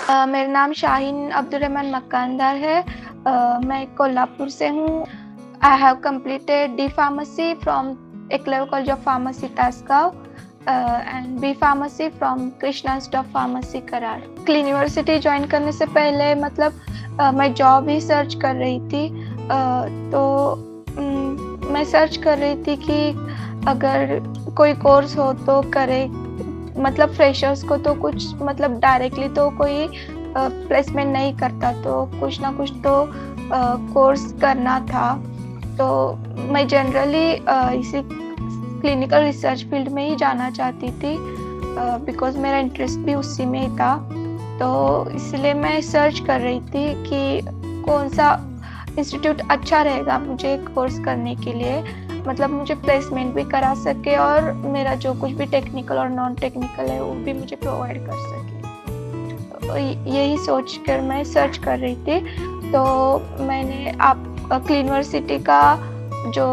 मेरा नाम शाहीन अब्दुर्रहमान मकानदार है। मैं कोल्हापुर से हूँ। I have completed D Pharmacy from Eklavya College of Pharmacy, Tasgaon, and B Pharmacy from Krishna Institute of Pharmacy, Karad. Clean university join करने से पहले मैं जॉब ही सर्च कर रही थी। मैं सर्च कर रही थी कि अगर कोई कोर्स हो तो करे। फ्रेशर्स को तो कुछ डायरेक्टली तो कोई प्लेसमेंट नहीं करता, तो कुछ ना कुछ तो कोर्स करना था। तो मैं जनरली इसी क्लिनिकल रिसर्च फील्ड में ही जाना चाहती थी, बिकॉज मेरा इंटरेस्ट भी उसी में ही था। तो इसलिए मैं सर्च कर रही थी कि कौन सा इंस्टीट्यूट अच्छा रहेगा मुझे कोर्स करने के लिए, मुझे प्लेसमेंट भी करा सके और मेरा जो कुछ भी टेक्निकल और नॉन टेक्निकल है वो भी मुझे प्रोवाइड कर सके। तो यही सोच कर मैं सर्च कर रही थी। तो मैंने क्लीन यूनिवर्सिटी का जो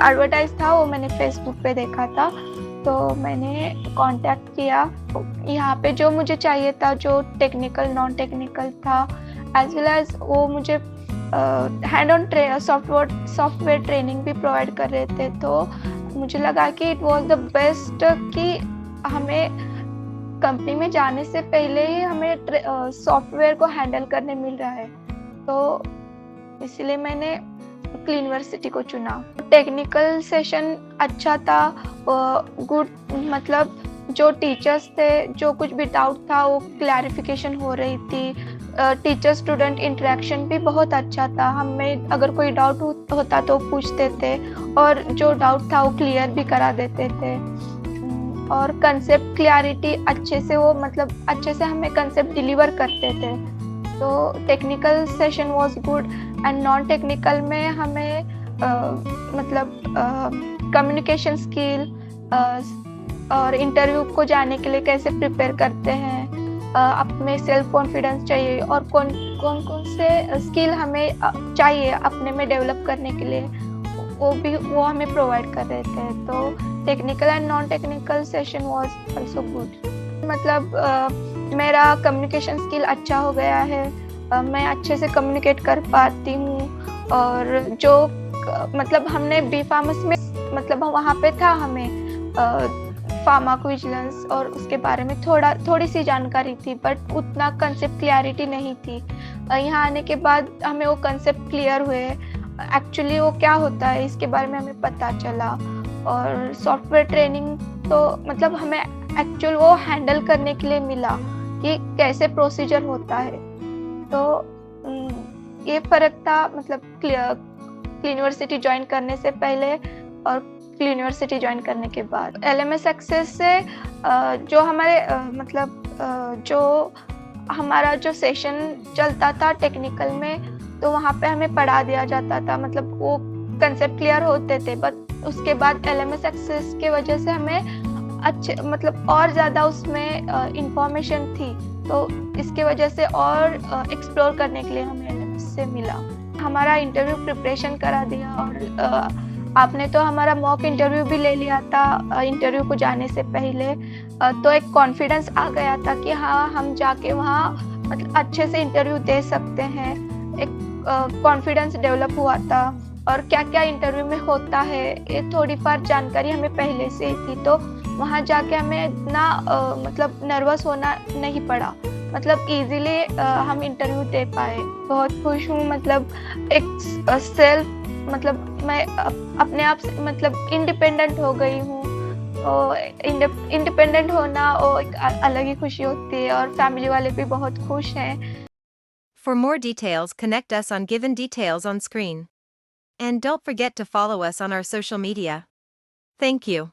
एडवर्टाइज था वो मैंने फेसबुक पे देखा था, तो मैंने कांटेक्ट किया। यहाँ पे जो मुझे चाहिए था, जो टेक्निकल नॉन टेक्निकल था, एज वेल एज वो मुझे हैंड ऑन सॉफ्टवेयर ट्रेनिंग भी प्रोवाइड कर रहे थे। तो मुझे लगा कि इट वाज द बेस्ट कि हमें कंपनी में जाने से पहले ही हमें सॉफ्टवेयर को हैंडल करने मिल रहा है। तो इसलिए मैंने क्लीन यूनिवर्सिटी को चुना। टेक्निकल सेशन अच्छा था, गुड, जो टीचर्स थे, जो कुछ भी डाउट था वो क्लैरिफिकेशन हो रही थी। टीचर स्टूडेंट इंटरेक्शन भी बहुत अच्छा था। हमें अगर कोई डाउट होता तो पूछते थे और जो डाउट था वो क्लियर भी करा देते थे। और कंसेप्ट क्लैरिटी अच्छे से हमें कंसेप्ट डिलीवर करते थे। तो technical session was good and non technical में हमें कम्युनिकेशन स्किल और इंटरव्यू को जाने के लिए कैसे प्रिपेयर करते हैं, अपने सेल्फ कॉन्फिडेंस चाहिए और कौन से स्किल हमें चाहिए अपने में डेवलप करने के लिए, वो हमें प्रोवाइड कर रहे थे। तो technical and non technical session was also good. मेरा कम्युनिकेशन स्किल अच्छा हो गया है। मैं अच्छे से कम्युनिकेट कर पाती हूँ। और जो हमने बी फार्मेसी में वहाँ पे था, हमें फार्माकोविजिलेंस और उसके बारे में थोड़ी सी जानकारी थी, बट उतना कंसेप्ट क्लियरिटी नहीं थी। यहाँ आने के बाद हमें वो कंसेप्ट क्लियर हुए, एक्चुअली वो क्या होता है इसके बारे में हमें पता चला। और सॉफ्टवेयर ट्रेनिंग तो हमें एक्चुअल वो हैंडल करने के लिए मिला कि कैसे प्रोसीजर होता है। तो ये फ़र्क था क्लीन यूनिवर्सिटी ज्वाइन करने से पहले और क्लीन यूनिवर्सिटी ज्वाइन करने के बाद। LMS एक्सेस से जो हमारा जो सेशन चलता था टेक्निकल में, तो वहाँ पे हमें पढ़ा दिया जाता था, वो कंसेप्ट क्लियर होते थे। बट उसके बाद LMS एक्सेस के वजह से हमें अच्छे और ज़्यादा उसमें इंफॉर्मेशन थी, तो इसके वजह से और एक्सप्लोर करने के लिए हमें LMS से मिला। हमारा इंटरव्यू प्रिपरेशन करा दिया और आपने तो हमारा मॉक इंटरव्यू भी ले लिया था इंटरव्यू को जाने से पहले। तो एक कॉन्फिडेंस आ गया था कि हाँ, हम जाके वहाँ अच्छे से इंटरव्यू दे सकते हैं। एक कॉन्फिडेंस डेवलप हुआ था। और क्या क्या इंटरव्यू में होता है ये थोड़ी बार जानकारी हमें पहले से ही थी, तो वहाँ जाके हमें इतना नर्वस होना नहीं पड़ा। इजीली हम इंटरव्यू दे पाए। बहुत खुश हूँ। एक सेल्फ मैं अपने आप से इंडिपेंडेंट हो गई हूँ। तो इंडिपेंडेंट होना वो एक अलग ही खुशी होती है और फैमिली वाले भी बहुत खुश हैं। For more details, connect us on given details on screen. And don't forget to follow us on our social media. Thank you.